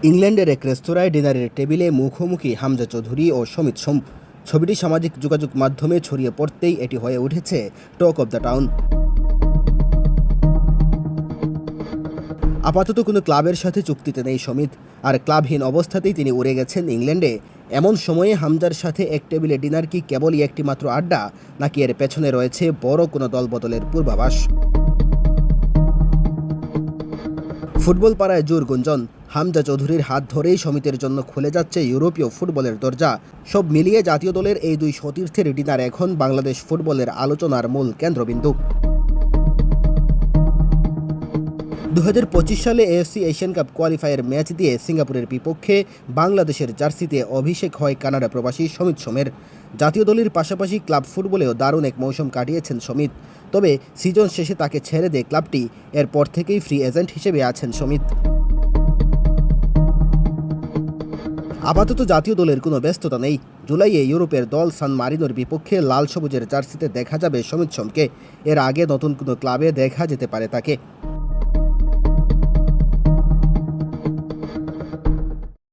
ইংল্যান্ডের এক রেস্তোরাঁয় ডিনারের টেবিলে মুখোমুখি হামজা চৌধুরী ও সমিত সোম। ছবিটি সামাজিক যোগাযোগ মাধ্যমে ছড়িয়ে পড়তেই এটি হয়ে উঠেছে টক অব দ্য টাউন। আপাতত কোনো ক্লাবের সাথে চুক্তিতে নেই সমিত, আর ক্লাবহীন অবস্থাতেই তিনি উড়ে গেছেন ইংল্যান্ডে। এমন সময়ে হামজার সাথে এক টেবিলে ডিনার কি কেবলই একটি মাত্র আড্ডা, নাকি এর পেছনে রয়েছে বড় কোনো দলবদলের পূর্বাভাস? ফুটবল পাড়ায় জোর গুঞ্জন, হামজা চৌধুরীর হাত ধরেই সমিতির জন্য খুলে যাচ্ছে ইউরোপীয় ফুটবলের দরজা। সব মিলিয়ে জাতীয় দলের এই দুই সতীর্থের ডিনার এখন বাংলাদেশ ফুটবলের আলোচনার মূল কেন্দ্রবিন্দু। 2025 সালে AFC Asian cup qualifier match দিয়ে সিঙ্গাপুরের বিপক্ষে বাংলাদেশের জার্সিতে অভিষেক হয় কানাডা প্রবাসী সমিত সোমের। জাতীয় দলের পাশাপাশি ক্লাব ফুটবলেও দারুণ এক মৌসুম কাটিয়েছেন সমিত। তবে সিজন শেষে তাকে ছেড়ে দেয় ক্লাবটি। এরপর থেকেই ফ্রি এজেন্ট হিসেবে আছেন সমিত। আপাতত জাতীয় দলের কোনো ব্যস্ততা নেই। জুলাইয়ে ইউরোপের দল সান মারিনোর বিপক্ষে লাল সবুজের জার্সিতে দেখা যাবে সমিত সোমকে। এর আগে নতুন কোনো ক্লাবে দেখা যেতে পারে তাকে।